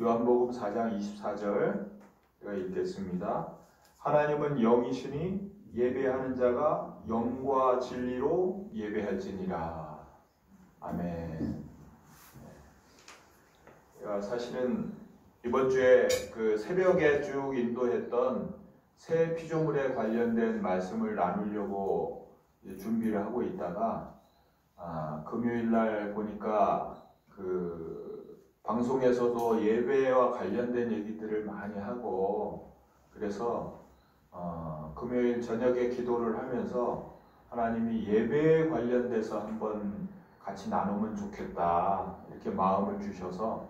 요한복음 4장 24절 제가 읽겠습니다. 하나님은 영이시니 예배하는 자가 영과 진리로 예배할지니라. 아멘. 사실은 이번 주에 그 새벽에 쭉 인도했던 새 피조물에 관련된 말씀을 나누려고 준비를 하고 있다가 금요일 날 보니까 그 방송에서도 예배와 관련된 얘기들을 많이 하고, 그래서 금요일 저녁에 기도를 하면서 하나님이 예배에 관련돼서 한번 같이 나누면 좋겠다 이렇게 마음을 주셔서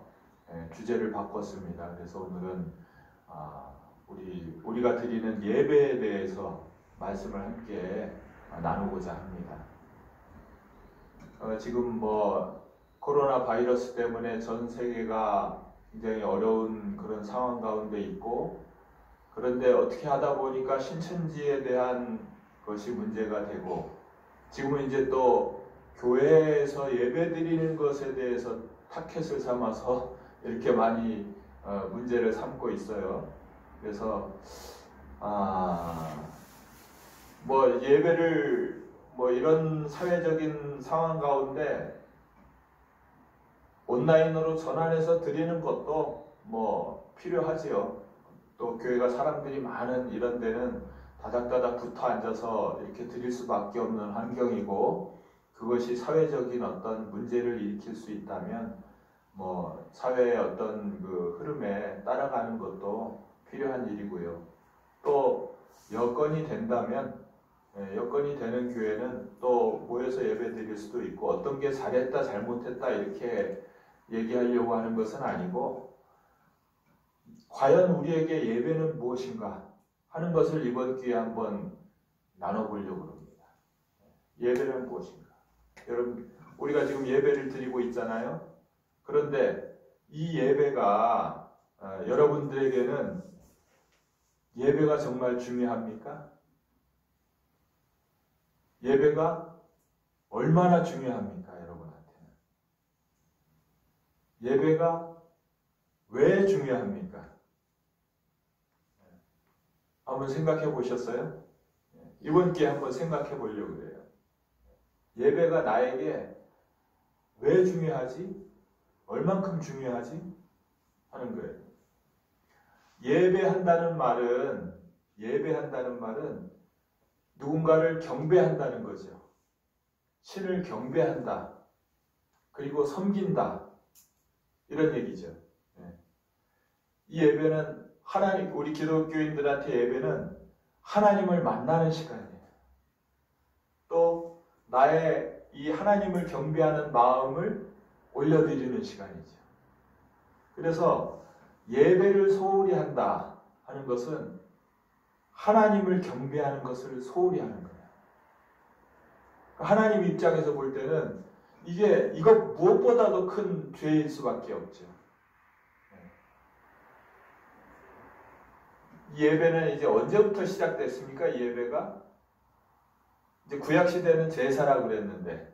주제를 바꿨습니다. 그래서 오늘은 우리가 드리는 예배에 대해서 말씀을 함께 나누고자 합니다. 지금 코로나 바이러스 때문에 전 세계가 굉장히 어려운 그런 상황 가운데 있고, 그런데 어떻게 하다 보니까 신천지에 대한 것이 문제가 되고, 지금은 이제 또 교회에서 예배드리는 것에 대해서 타켓을 삼아서 이렇게 많이 문제를 삼고 있어요. 그래서 예배를 이런 사회적인 상황 가운데 온라인으로 전환해서 드리는 것도 필요하지요. 또 교회가 사람들이 많은 이런 데는 다닥다닥 붙어 앉아서 이렇게 드릴 수밖에 없는 환경이고, 그것이 사회적인 어떤 문제를 일으킬 수 있다면 사회의 어떤 그 흐름에 따라가는 것도 필요한 일이고요. 또 여건이 된다면 여건이 되는 교회는 또 모여서 예배 드릴 수도 있고, 어떤 게 잘했다 잘못했다 이렇게 얘기하려고 하는 것은 아니고, 과연 우리에게 예배는 무엇인가 하는 것을 이번 기회에 한번 나눠보려고 합니다. 예배는 무엇인가? 여러분, 우리가 지금 예배를 드리고 있잖아요. 그런데 이 예배가 여러분들에게는 예배가 정말 중요합니까? 예배가 얼마나 중요합니까, 여러분한테는? 예배가 왜 중요합니까? 한번 생각해 보셨어요? 이번 기회에 한번 생각해 보려고 그래요. 예배가 나에게 왜 중요하지? 얼만큼 중요하지? 하는 거예요. 예배한다는 말은 누군가를 경배한다는 거죠. 신을 경배한다. 그리고 섬긴다. 이런 얘기죠. 이 예배는 우리 기독교인들한테 예배는 하나님을 만나는 시간이에요. 또 나의 이 하나님을 경배하는 마음을 올려드리는 시간이죠. 그래서 예배를 소홀히 한다 하는 것은 하나님을 경배하는 것을 소홀히 하는 거예요. 하나님 입장에서 볼 때는 이거 무엇보다도 큰 죄일 수밖에 없죠. 이 예배는 이제 언제부터 시작됐습니까? 이 예배가 이제 구약 시대는 제사라고 그랬는데,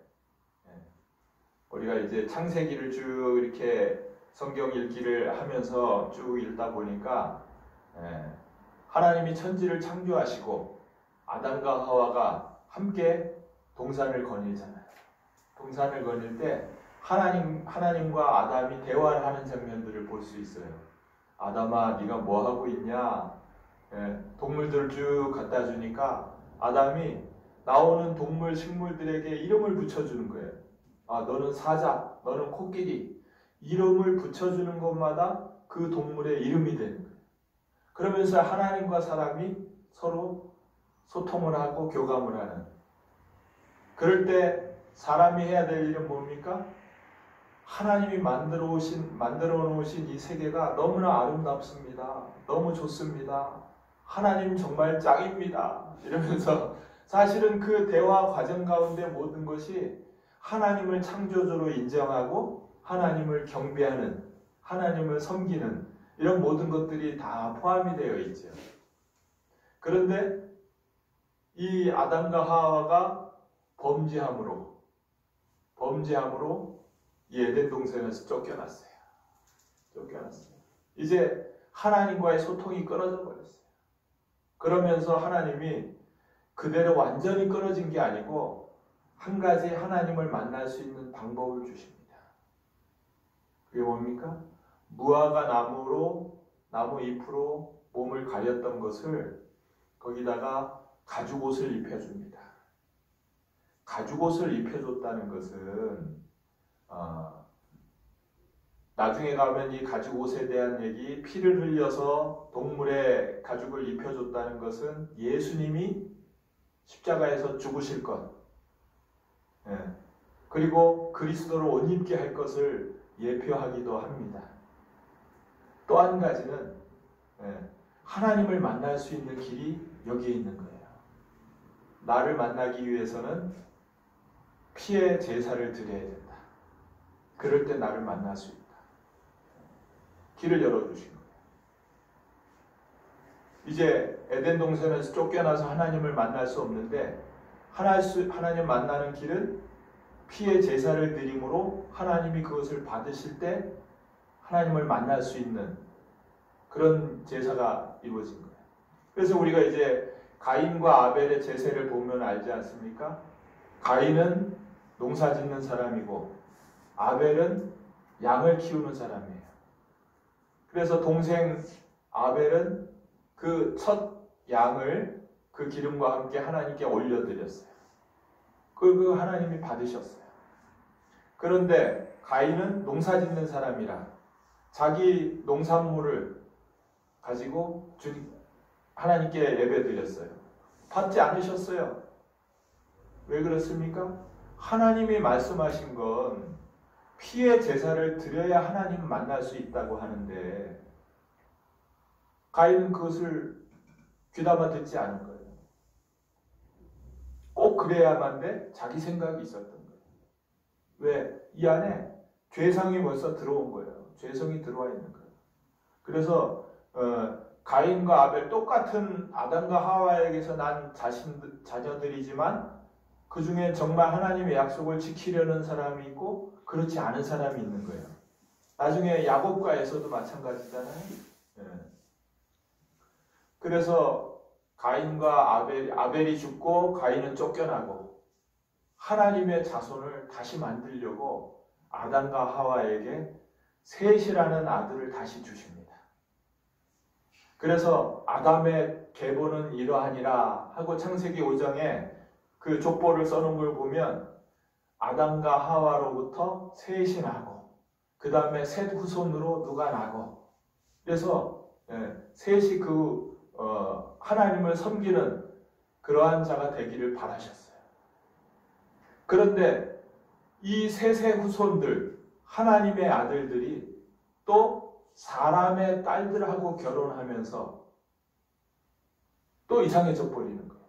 우리가 이제 창세기를 쭉 이렇게 성경 읽기를 하면서 쭉 읽다 보니까 하나님이 천지를 창조하시고 아담과 하와가 함께 동산을 거닐잖아요. 동산을 거닐 때 하나님과 아담이 대화를 하는 장면들을 볼 수 있어요. 아담아, 네가 뭐 하고 있냐? 동물들을 쭉 갖다 주니까 아담이 나오는 동물, 식물들에게 이름을 붙여주는 거예요. 너는 사자, 너는 코끼리. 이름을 붙여주는 것마다 그 동물의 이름이 되는 거예요. 그러면서 하나님과 사람이 서로 소통을 하고 교감을 하는. 그럴 때 사람이 해야 될 일은 뭡니까? 하나님이 만들어 놓으신 이 세계가 너무나 아름답습니다. 너무 좋습니다. 하나님 정말 짱입니다. 이러면서 사실은 그 대화 과정 가운데 모든 것이 하나님을 창조주로 인정하고 하나님을 경배하는, 하나님을 섬기는 이런 모든 것들이 다 포함이 되어 있죠. 그런데 이 아담과 하와가 범죄함으로 이 에덴 동산에서 쫓겨났어요. 이제 하나님과의 소통이 끊어져 버렸어요. 그러면서 하나님이 그대로 완전히 끊어진 게 아니고 한 가지 하나님을 만날 수 있는 방법을 주십니다. 그게 뭡니까? 무화과 나무 잎으로 몸을 가렸던 것을 거기다가 가죽옷을 입혀줍니다. 가죽옷을 입혀줬다는 것은 나중에 가면 이 가죽옷에 대한 얘기, 피를 흘려서 동물의 가죽을 입혀줬다는 것은 예수님이 십자가에서 죽으실 것, 그리고 그리스도를 옷 입게 할 것을 예표하기도 합니다. 또 한 가지는 하나님을 만날 수 있는 길이 여기에 있는 거예요. 나를 만나기 위해서는 피의 제사를 드려야 된다. 그럴 때 나를 만날 수 있다. 길을 열어주신 거예요. 이제 에덴 동산에서 쫓겨나서 하나님을 만날 수 없는데 하나님 만나는 길은 피의 제사를 드림으로 하나님이 그것을 받으실 때 하나님을 만날 수 있는 그런 제사가 이루어진 거예요. 그래서 우리가 이제 가인과 아벨의 제사를 보면 알지 않습니까? 가인은 농사 짓는 사람이고 아벨은 양을 키우는 사람이에요. 그래서 동생 아벨은 그 첫 양을 그 기름과 함께 하나님께 올려드렸어요. 그 하나님이 받으셨어요. 그런데 가인은 농사 짓는 사람이라 자기 농산물을 가지고 하나님께 예배드렸어요. 받지 않으셨어요. 왜 그렇습니까? 하나님이 말씀하신 건 피의 제사를 드려야 하나님 만날 수 있다고 하는데 가인은 그것을 귀담아 듣지 않은 거예요. 꼭 그래야만 돼? 자기 생각이 있었던 거예요. 왜? 이 안에 죄성이 벌써 들어온 거예요. 죄성이 들어와 있는 거예요. 그래서 가인과 아벨 똑같은 아담과 하와에게서 난 자녀들이지만 그 중에 정말 하나님의 약속을 지키려는 사람이 있고 그렇지 않은 사람이 있는 거예요. 나중에 야곱과 에서도 마찬가지잖아요. 그래서 가인과 아벨이 죽고 가인은 쫓겨나고 하나님의 자손을 다시 만들려고 아담과 하와에게 셋이라는 아들을 다시 주십니다. 그래서 아담의 계보는 이러하니라 하고 창세기 5장에 그 족보를 써놓은 걸 보면 아담과 하와로부터 셋이 나고 그 다음에 셋 후손으로 누가 나고 그래서 셋이 하나님을 섬기는 그러한 자가 되기를 바라셨어요. 그런데 이 셋의 후손들 하나님의 아들들이 또 사람의 딸들하고 결혼하면서 또 이상해져 버리는 거예요.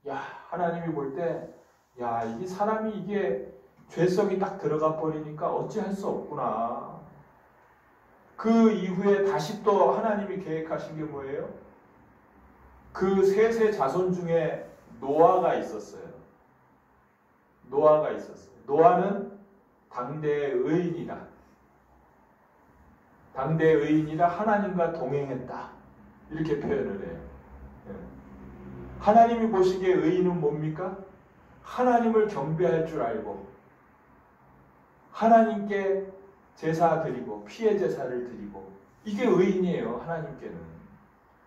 야, 하나님이 볼 때, 야, 이 사람이 이게 죄성이 딱 들어가 버리니까 어찌할 수 없구나. 그 이후에 다시 또 하나님이 계획하신 게 뭐예요? 그 셋의 자손 중에 노아가 있었어요. 노아는 당대의 의인이다. 당대의 의인이라 하나님과 동행했다. 이렇게 표현을 해요. 하나님이 보시기에 의인은 뭡니까? 하나님을 경배할 줄 알고 하나님께 제사 드리고 피의 제사를 드리고 이게 의인이에요. 하나님께는.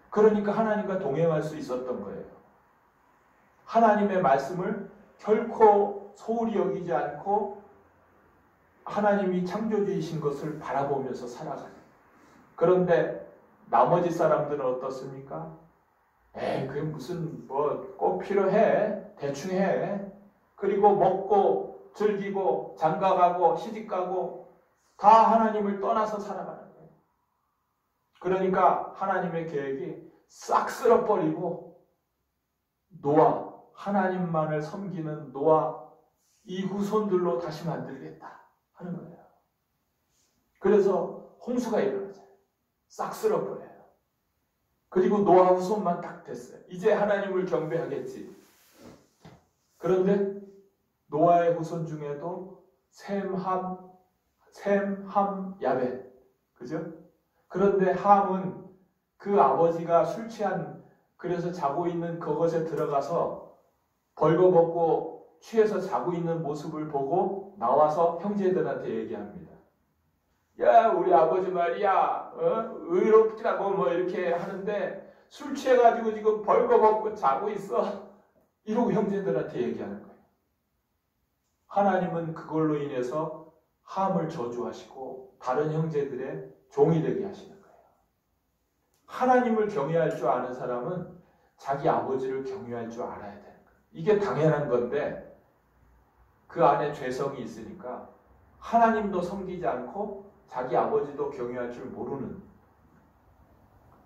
그러니까 하나님과 동행할 수 있었던 거예요. 하나님의 말씀을 결코 소홀히 여기지 않고 하나님이 창조주이신 것을 바라보면서 살아가요. 그런데 나머지 사람들은 어떻습니까? 그게 무슨 꼭 필요해? 대충 해. 그리고 먹고 즐기고 장가가고 시집가고 다 하나님을 떠나서 살아가는 거예요. 그러니까 하나님의 계획이 싹 쓸어버리고 노아, 하나님만을 섬기는 노아 이 후손들로 다시 만들겠다 하는 거예요. 그래서 홍수가 일어나죠. 싹 쓸어버려요. 그리고 노아 후손만 딱 됐어요. 이제 하나님을 경배하겠지. 그런데 노아의 후손 중에도 셈, 함, 야벳, 그죠? 그런데 함은 그 아버지가 술 취한 그래서 자고 있는 그것에 들어가서 벌거벗고 취해서 자고 있는 모습을 보고 나와서 형제들한테 얘기합니다. 야, 우리 아버지 말이야, 의롭지라고 뭐 이렇게 하는데 술 취해가지고 지금 벌거벗고 자고 있어. 이러고 형제들한테 얘기하는 거예요. 하나님은 그걸로 인해서 함을 저주하시고 다른 형제들의 종이 되게 하시는 거예요. 하나님을 경외할 줄 아는 사람은 자기 아버지를 경외할 줄 알아야 되는 거예요. 이게 당연한 건데 그 안에 죄성이 있으니까 하나님도 섬기지 않고 자기 아버지도 경외할 줄 모르는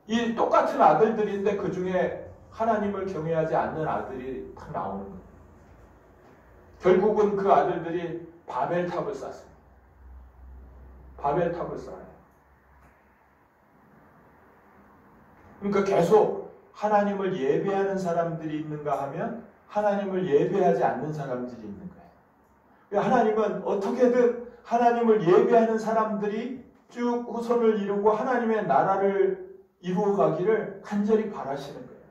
이 똑같은 아들들인데 그 중에 하나님을 경외하지 않는 아들이 딱 나오는 거예요. 결국은 그 아들들이 바벨탑을 쌓습니다. 바벨탑을 쌓아요. 그러니까 계속 하나님을 예배하는 사람들이 있는가 하면 하나님을 예배하지 않는 사람들이 있는 거예요. 하나님은 어떻게든 하나님을 예배하는 사람들이 쭉 후손을 이루고 하나님의 나라를 이루어 가기를 간절히 바라시는 거예요.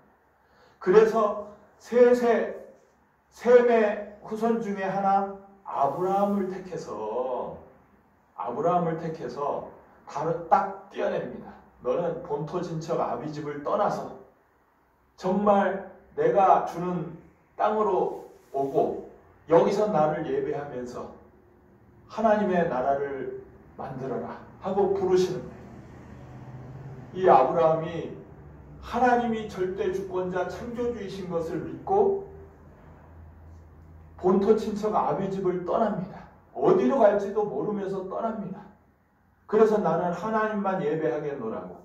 그래서 셈의 후손 중에 하나 아브라함을 택해서 딱 떼어냅니다. 너는 본토 친척 아비집을 떠나서 정말 내가 주는 땅으로 오고 여기서 나를 예배하면서 하나님의 나라를 만들어라 하고 부르시는 거예요. 이 아브라함이 하나님이 절대 주권자 창조주이신 것을 믿고 본토 친척 아비집을 떠납니다. 어디로 갈지도 모르면서 떠납니다. 그래서 나는 하나님만 예배하겠노라고.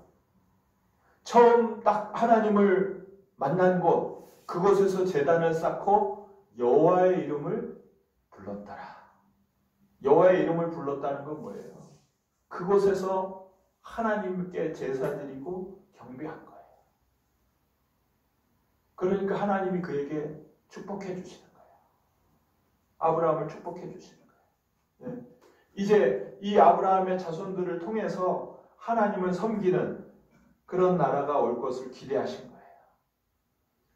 처음 딱 하나님을 만난 곳 그곳에서 제단을 쌓고 여호와의 이름을 불렀더라. 여호와의 이름을 불렀다는 건 뭐예요? 그곳에서 하나님께 제사 드리고 경배한 거예요. 그러니까 하나님이 그에게 축복해 주시는 거예요. 아브라함을 축복해 주시는 거예요. 네? 이제 이 아브라함의 자손들을 통해서 하나님을 섬기는 그런 나라가 올 것을 기대하신 거예요.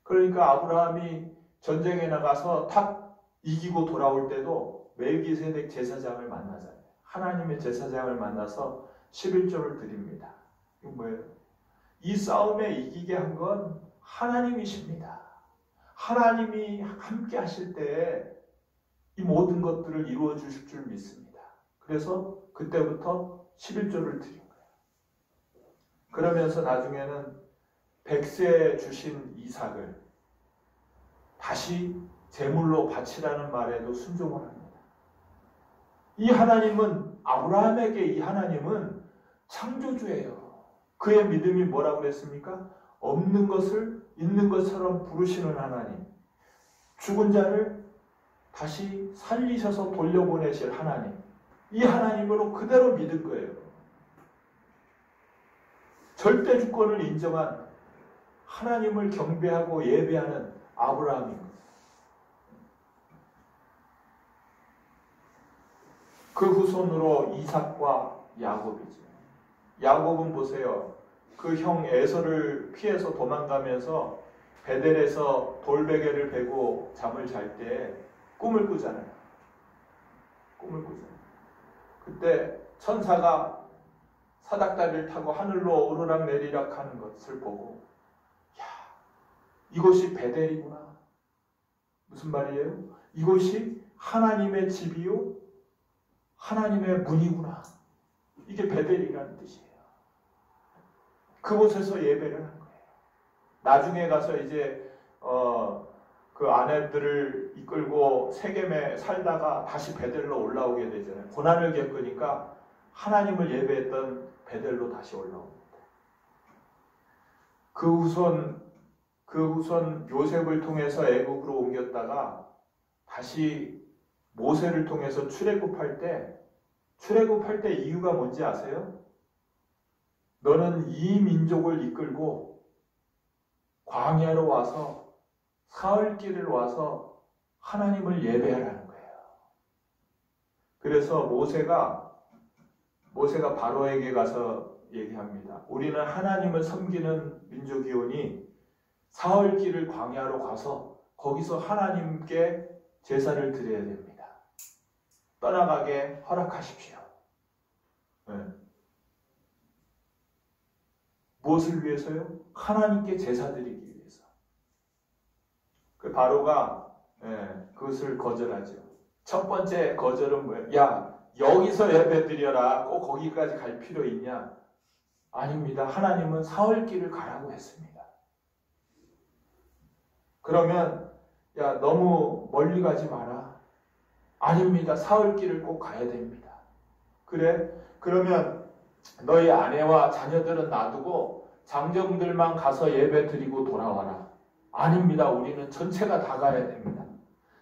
그러니까 아브라함이 전쟁에 나가서 탁 이기고 돌아올 때도 멜기세덱 제사장을 만나잖아요. 하나님의 제사장을 만나서 11조를 드립니다. 이거 뭐예요? 이 싸움에 이기게 한 건 하나님이십니다. 하나님이 함께 하실 때 이 모든 것들을 이루어 주실 줄 믿습니다. 그래서 그때부터 11조를 드린 거예요. 그러면서 나중에는 100세 주신 이삭을 다시 제물로 바치라는 말에도 순종을 합니다. 이 하나님은 아브라함에게 이 하나님은 창조주예요. 그의 믿음이 뭐라고 그랬습니까? 없는 것을 있는 것처럼 부르시는 하나님. 죽은 자를 다시 살리셔서 돌려보내실 하나님. 이 하나님으로 그대로 믿은 거예요. 절대 주권을 인정한 하나님을 경배하고 예배하는 아브라함입니다. 그 후손으로 이삭과 야곱이죠. 야곱은 보세요. 그 형 에서를 피해서 도망가면서 베델에서 돌베개를 베고 잠을 잘 때 꿈을 꾸잖아요. 꿈을 꾸잖아요. 그때 천사가 사닥다리를 타고 하늘로 오르락내리락 하는 것을 보고 야, 이곳이 베델이구나. 무슨 말이에요? 이곳이 하나님의 집이요 하나님의 문이구나. 이게 베델이라는 뜻이에요. 그곳에서 예배를 한 거예요. 나중에 가서 이제 그 아내들을 이끌고 세겜에 살다가 다시 베델로 올라오게 되잖아요. 고난을 겪으니까 하나님을 예배했던 베델로 다시 올라옵니다. 그 후손 요셉을 통해서 애국으로 옮겼다가 다시 모세를 통해서 출애굽할 때 이유가 뭔지 아세요? 너는 이 민족을 이끌고 광야로 와서 사흘길을 와서 하나님을 예배하라는 거예요. 그래서 모세가 바로에게 가서 얘기합니다. 우리는 하나님을 섬기는 민족이오니 사흘길을 광야로 가서 거기서 하나님께 제사를 드려야 됩니다. 떠나가게 허락하십시오. 네. 무엇을 위해서요? 하나님께 제사 드리기 위해서. 그 바로가 그것을 거절하죠. 첫 번째 거절은 뭐예요? 야, 여기서 예배 드려라. 꼭 거기까지 갈 필요 있냐? 아닙니다. 하나님은 사흘길을 가라고 했습니다. 그러면 야, 너무 멀리 가지 마라. 아닙니다. 사흘길을 꼭 가야 됩니다. 그래? 그러면 너희 아내와 자녀들은 놔두고 장정들만 가서 예배 드리고 돌아와라. 아닙니다. 우리는 전체가 다 가야 됩니다.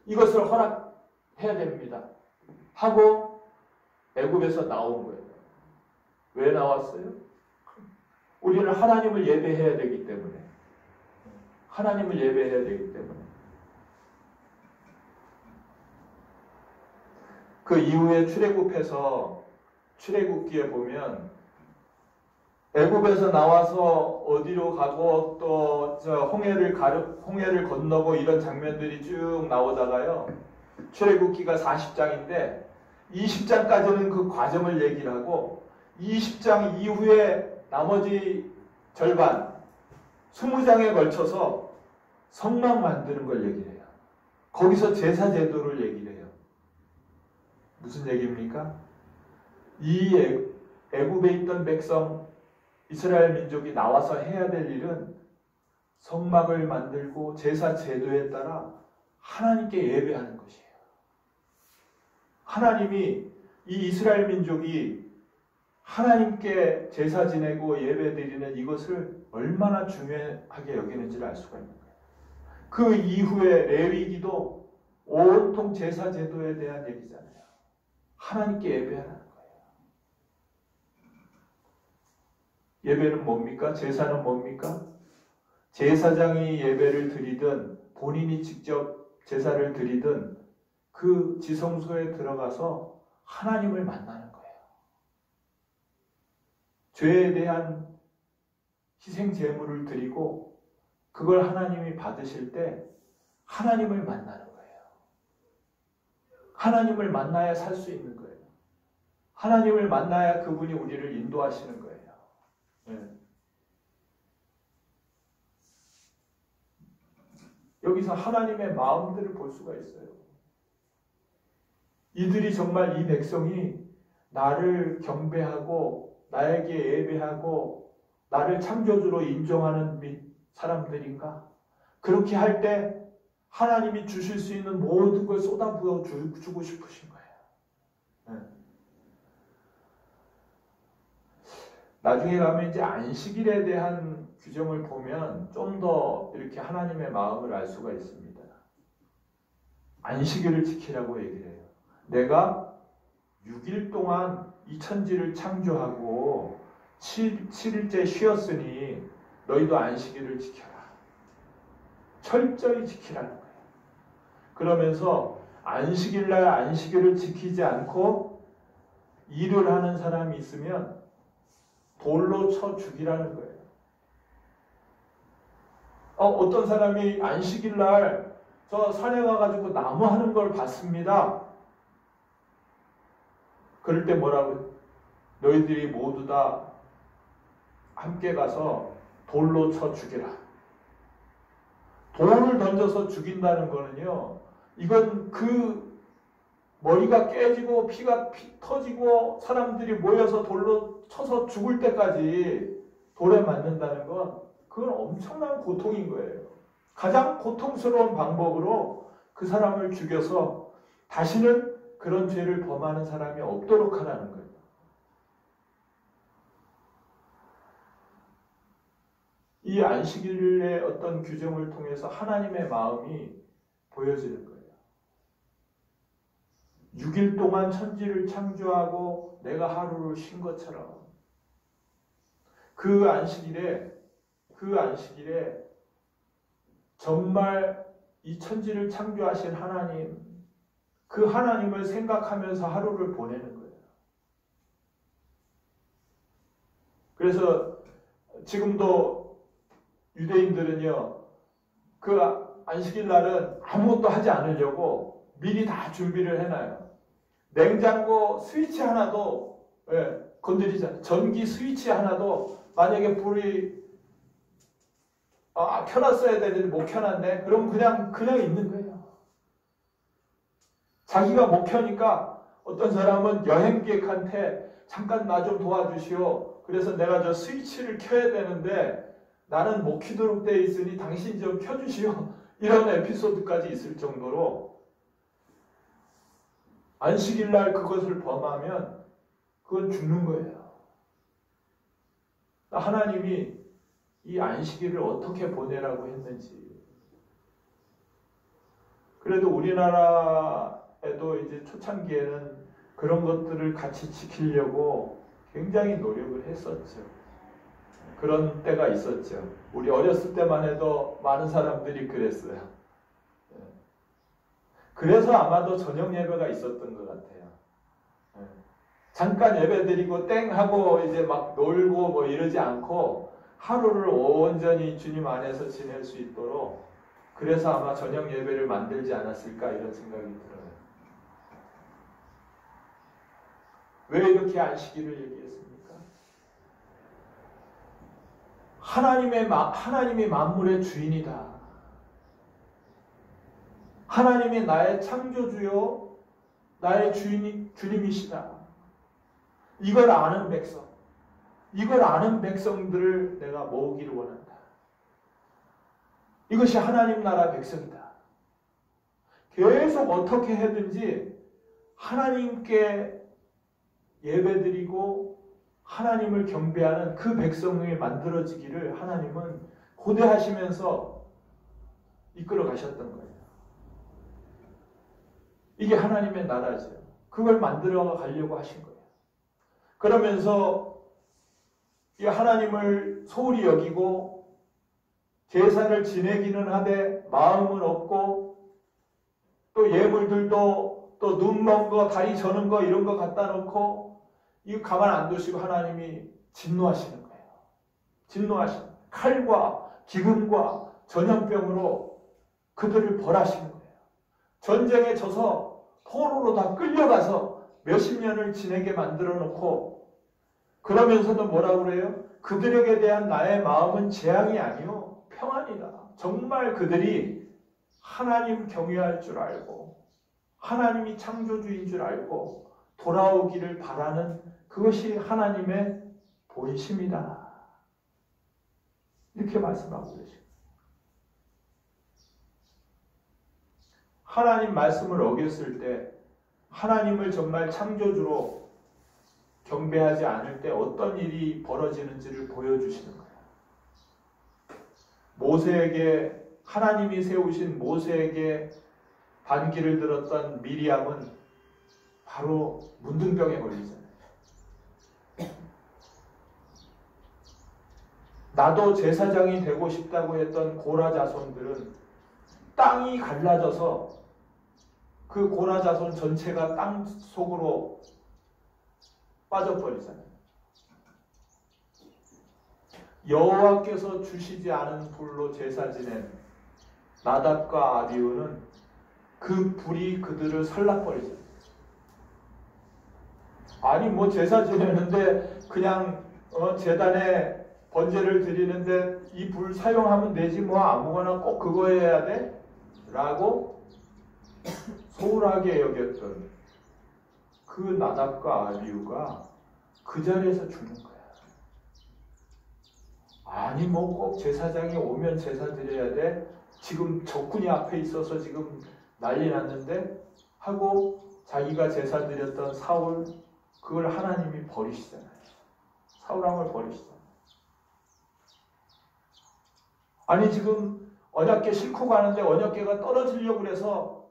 이것을 허락해야 됩니다. 하고 애굽에서 나온 거예요. 왜 나왔어요? 우리는 하나님을 예배해야 되기 때문에. 하나님을 예배해야 되기 때문에. 그 이후에 출애굽해서 출애굽기에 보면 애굽에서 나와서 어디로 가고 또 홍해를 건너고 이런 장면들이 쭉 나오다가요. 출애굽기가 40장인데 20장까지는 그 과정을 얘기를 하고 20장 이후에 나머지 절반 20장에 걸쳐서 성막 만드는 걸 얘기를 해요. 거기서 제사 제도를 얘기를 해요. 무슨 얘기입니까? 이 애굽에 있던 백성 이스라엘 민족이 나와서 해야 될 일은 성막을 만들고 제사 제도에 따라 하나님께 예배하는 것이에요. 하나님이 이 이스라엘 민족이 하나님께 제사 지내고 예배 드리는 이것을 얼마나 중요하게 여기는지를 알 수가 있는 거예요. 그 이후에 레위기도 온통 제사 제도에 대한 얘기잖아요. 하나님께 예배하라는 거예요. 예배는 뭡니까? 제사는 뭡니까? 제사장이 예배를 드리든 본인이 직접 제사를 드리든 그 지성소에 들어가서 하나님을 만나는 거예요. 죄에 대한 희생 제물을 드리고 그걸 하나님이 받으실 때 하나님을 만나는 거예요. 하나님을 만나야 살 수 있는 거예요. 하나님을 만나야 그분이 우리를 인도하시는 거예요. 네. 여기서 하나님의 마음들을 볼 수가 있어요. 이들이 정말 이 백성이 나를 경배하고 나에게 예배하고 나를 창조주로 인정하는 사람들인가? 그렇게 할 때 하나님이 주실 수 있는 모든 걸 쏟아부어 주고 싶으신 거예요. 네. 나중에 가면 이제 안식일에 대한 규정을 보면 좀 더 이렇게 하나님의 마음을 알 수가 있습니다. 안식일을 지키라고 얘기를 해요. 내가 6일 동안 이 천지를 창조하고 7일째 쉬었으니 너희도 안식일을 지켜라. 철저히 지키라는 거예요. 그러면서 안식일날 안식일을 지키지 않고 일을 하는 사람이 있으면 돌로 쳐 죽이라는 거예요. 어떤 사람이 안식일날 저 산에 가가지고 나무 하는 걸 봤습니다. 그럴 때 뭐라고? 너희들이 모두 다 함께 가서 돌로 쳐 죽여라. 돌을 던져서 죽인다는 거는요, 이건 그 머리가 깨지고 피가 터지고 사람들이 모여서 돌로 쳐서 죽을 때까지 돌에 맞는다는 건 그건 엄청난 고통인 거예요. 가장 고통스러운 방법으로 그 사람을 죽여서 다시는 그런 죄를 범하는 사람이 없도록 하라는 거예요. 이 안식일의 어떤 규정을 통해서 하나님의 마음이 보여지는 거예요. 6일 동안 천지를 창조하고 내가 하루를 쉰 것처럼 그 안식일에 정말 이 천지를 창조하신 하나님, 그 하나님을 생각하면서 하루를 보내는 거예요. 그래서 지금도 유대인들은요, 그 안식일 날은 아무것도 하지 않으려고 미리 다 준비를 해놔요. 냉장고 스위치 하나도 건드리지 않아요. 전기 스위치 하나도 만약에 불이 켜놨어야 되는데 못 켜놨네? 그럼 그냥 있는 거예요. 자기가 못 켜니까 어떤 사람은 여행객한테 잠깐 나 좀 도와주시오. 그래서 내가 저 스위치를 켜야 되는데 나는 못 켜도록 돼 있으니 당신 좀 켜주시오. 이런 에피소드까지 있을 정도로 안식일 날 그것을 범하면 그건 죽는 거예요. 하나님이 이 안식일을 어떻게 보내라고 했는지. 그래도 우리나라에도 이제 초창기에는 그런 것들을 같이 지키려고 굉장히 노력을 했었죠. 그런 때가 있었죠. 우리 어렸을 때만 해도 많은 사람들이 그랬어요. 그래서 아마도 저녁 예배가 있었던 것 같아요. 잠깐 예배 드리고 땡 하고 이제 막 놀고 뭐 이러지 않고 하루를 온전히 주님 안에서 지낼 수 있도록, 그래서 아마 저녁 예배를 만들지 않았을까 이런 생각이 들어요. 왜 이렇게 안식일을 얘기했습니까? 하나님이 만물의 주인이다. 하나님이 나의 창조주요 나의 주님이시다. 이걸 아는 백성, 이걸 아는 백성들을 내가 모으기를 원한다. 이것이 하나님 나라 백성이다. 계속 어떻게 해든지 하나님께 예배드리고 하나님을 경배하는 그 백성이 만들어지기를 하나님은 고대하시면서 이끌어 가셨던 거예요. 이게 하나님의 나라죠. 그걸 만들어 가려고 하신 거예요. 그러면서 이 하나님을 소홀히 여기고 제사를 지내기는 하되 마음은 없고, 또 예물들도 또 눈 먼 거, 다리 저는 거 이런 거 갖다 놓고 이거 가만 안 두시고 하나님이 진노하시는 거예요. 진노하시는 거예요. 칼과 기근과 전염병으로 그들을 벌하시는 거예요. 전쟁에 져서 포로로 다 끌려가서 몇십 년을 지내게 만들어 놓고, 그러면서도 뭐라고 그래요? 그들에게 대한 나의 마음은 재앙이 아니요 평안이다. 정말 그들이 하나님 경외할 줄 알고 하나님이 창조주인 줄 알고 돌아오기를 바라는 그것이 하나님의 본심이다. 이렇게 말씀하고 계십니다. 하나님 말씀을 어겼을 때, 하나님을 정말 창조주로 경배하지 않을 때 어떤 일이 벌어지는지를 보여주시는 거예요. 모세에게, 하나님이 세우신 모세에게 반기를 들었던 미리암은 바로 문둥병에 걸리잖아요. 나도 제사장이 되고 싶다고 했던 고라 자손들은 땅이 갈라져서 그 고라 자손 전체가 땅 속으로 빠져버리잖아요. 여호와께서 주시지 않은 불로 제사 지낸 나답과 아비후는 그 불이 그들을 살라버리잖아요. 아니 뭐 제사 지내는데 그냥 제단에 번제를 드리는데 이 불 사용하면 되지 뭐 아무거나 꼭 그거 해야 돼? 라고 소홀하게 여겼던 그 나답과 아비후가 그 자리에서 죽는 거야. 아니 뭐 꼭 제사장이 오면 제사 드려야 돼? 지금 적군이 앞에 있어서 지금 난리 났는데? 하고 자기가 제사 드렸던 사울, 그걸 하나님이 버리시잖아요. 사울왕을 버리시잖아요. 아니 지금 언약궤 싣고 가는데 언약궤가 떨어지려고 그래서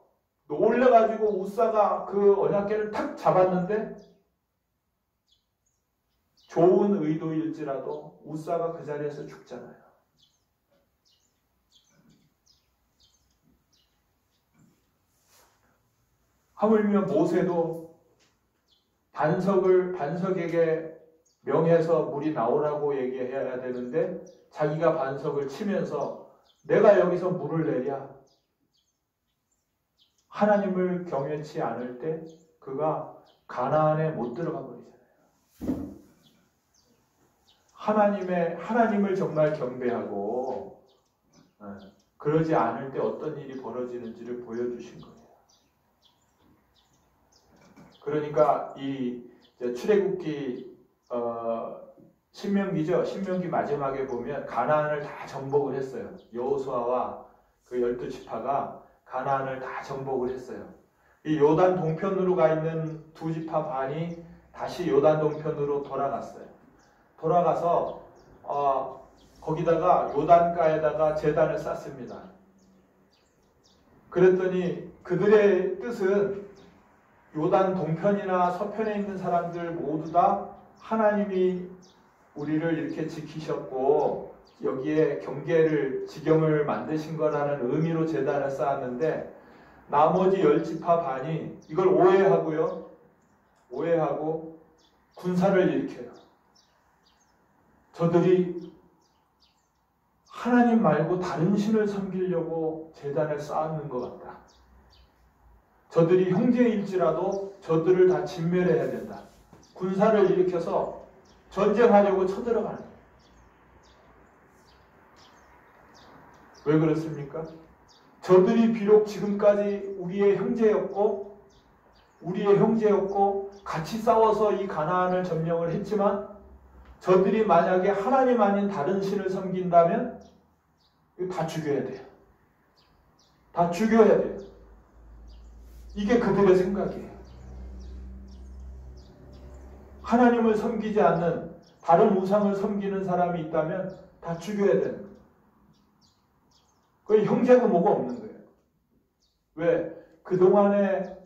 놀래가지고 우사가 그 언약궤를 탁 잡았는데, 좋은 의도일지라도 우사가 그 자리에서 죽잖아요. 하물며 모세도 반석에게 명해서 물이 나오라고 얘기해야 되는데 자기가 반석을 치면서 내가 여기서 물을 내랴. 하나님을 경외치 않을 때 그가 가나안에 못 들어가 버리잖아요. 하나님을 정말 경배하고 그러지 않을 때 어떤 일이 벌어지는지를 보여주신 거예요. 그러니까 이 출애굽기 신명기죠. 신명기 마지막에 보면 가나안을 다 정복을 했어요. 여호수아와 그 12지파가 가나안을 다 정복을 했어요. 이 요단 동편으로 가 있는 두 지파 반이 다시 요단 동편으로 돌아갔어요. 돌아가서 거기다가 요단가에다가 제단을 쌓습니다. 그랬더니 그들의 뜻은 요단 동편이나 서편에 있는 사람들 모두 다 하나님이 우리를 이렇게 지키셨고 여기에 경계를 지경을 만드신 거라는 의미로 제단을 쌓았는데 나머지 10지파 반이 이걸 오해하고 군사를 일으켜요. 저들이 하나님 말고 다른 신을 섬기려고 제단을 쌓는 것 같다. 저들이 형제일지라도 저들을 다 진멸해야 된다. 군사를 일으켜서 전쟁하려고 쳐들어가는 거예요. 왜 그렇습니까? 저들이 비록 지금까지 우리의 형제였고 같이 싸워서 이 가나안을 점령을 했지만 저들이 만약에 하나님 아닌 다른 신을 섬긴다면 이거 다 죽여야 돼요. 다 죽여야 돼요. 이게 그들의 생각이에요. 하나님을 섬기지 않는 다른 우상을 섬기는 사람이 있다면 다 죽여야 되는 거예요. 그 형제고 뭐가 없는 거예요. 왜? 그동안에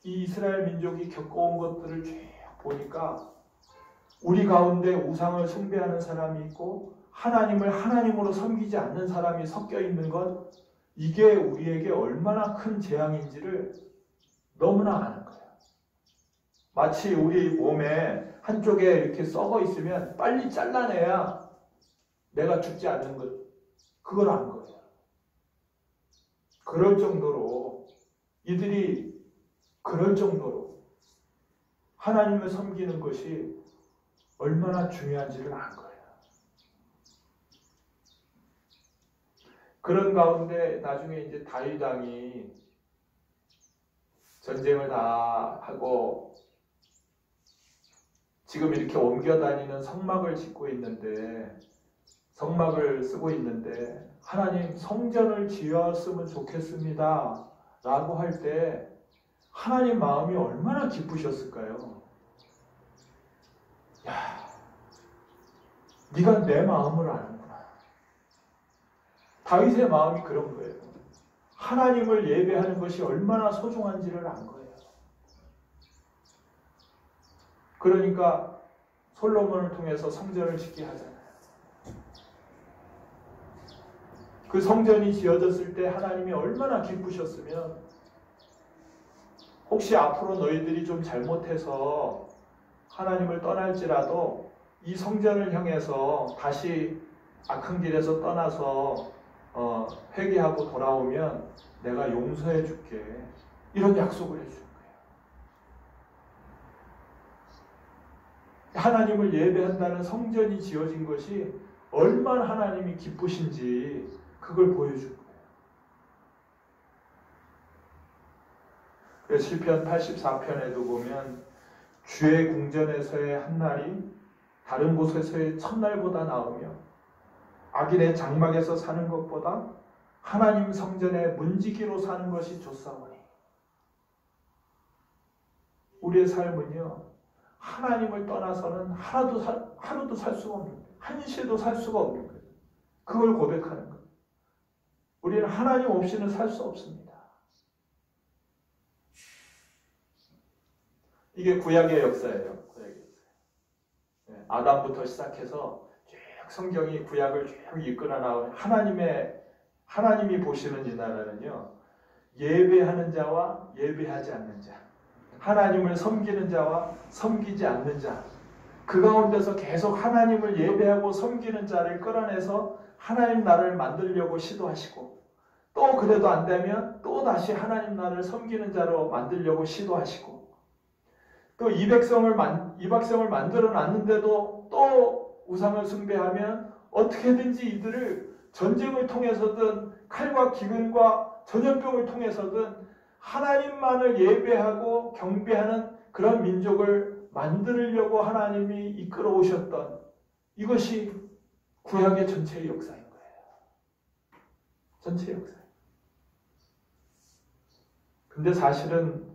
이 이스라엘 민족이 겪어온 것들을 쭉 보니까 우리 가운데 우상을 숭배하는 사람이 있고 하나님을 하나님으로 섬기지 않는 사람이 섞여 있는 것, 이게 우리에게 얼마나 큰 재앙인지를 너무나 아는 거예요. 마치 우리 몸에 한쪽에 이렇게 썩어 있으면 빨리 잘라내야 내가 죽지 않는 것, 그걸 안 거예요. 이들이 그럴 정도로 하나님을 섬기는 것이 얼마나 중요한지를 안 거예요. 그런 가운데 나중에 이제 다윗 왕이 전쟁을 다 하고 지금 이렇게 옮겨 다니는 성막을 쓰고 있는데 하나님 성전을 지었으면 좋겠습니다 라고 할 때 하나님 마음이 얼마나 기쁘셨을까요? 야, 네가 내 마음을 아는구나. 다윗의 마음이 그런 거예요. 하나님을 예배하는 것이 얼마나 소중한지를 안 거예요. 그러니까 솔로몬을 통해서 성전을 짓게 하잖아요. 그 성전이 지어졌을 때 하나님이 얼마나 기쁘셨으면 혹시 앞으로 너희들이 좀 잘못해서 하나님을 떠날지라도 이 성전을 향해서 다시 악한 길에서 떠나서 회개하고 돌아오면 내가 용서해 줄게. 이런 약속을 해주는 거예요. 하나님을 예배한다는 성전이 지어진 것이 얼마나 하나님이 기쁘신지 그걸 보여준 거예요. 그래서 시편 84편에도 보면 주의 궁전에서의 한 날이 다른 곳에서의 첫날보다 나으며 악인의 장막에서 사는 것보다 하나님 성전의 문지기로 사는 것이 좋사오니. 우리의 삶은요, 하나님을 떠나서는 하루도 살 수가 없는 거예요. 한시도 살 수가 없는 거예요. 그걸 고백하는 거예요. 우리는 하나님 없이는 살 수 없습니다. 이게 구약의 역사예요. 아담부터 시작해서 쭉 성경이 구약을 쭉 이끌어 나온 하나님이 보시는 이 나라는요, 예배하는 자와 예배하지 않는 자, 하나님을 섬기는 자와 섬기지 않는 자, 그 가운데서 계속 하나님을 예배하고 섬기는 자를 끌어내서 하나님 나라를 만들려고 시도하시고, 또 그래도 안 되면 또 다시 하나님 나라를 섬기는 자로 만들려고 시도하시고, 또 이 백성을 만들어 놨는데도 또 우상을 숭배하면 어떻게든지 이들을 전쟁을 통해서든 칼과 기근과 전염병을 통해서든 하나님만을 예배하고 경배하는 그런 민족을 만들려고 하나님이 이끌어 오셨던, 이것이 구약의 전체의 역사인 거예요. 전체의 역사. 근데 사실은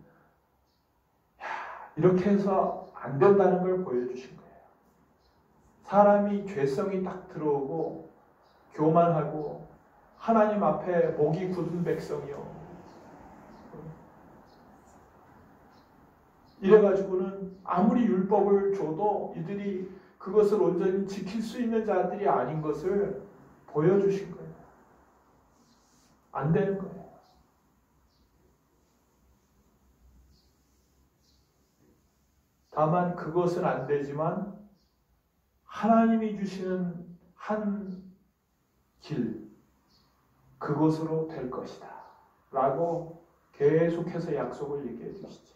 이렇게 해서 안 된다는 걸 보여주신 거예요. 사람이 죄성이 딱 들어오고 교만하고 하나님 앞에 목이 굳은 백성이요, 이래가지고는 아무리 율법을 줘도 이들이 그것을 온전히 지킬 수 있는 자들이 아닌 것을 보여주신 거예요. 안 되는 거예요. 다만 그것은 안 되지만 하나님이 주시는 한 길, 그것으로 될 것이다 라고 계속해서 약속을 얘기해 주시죠.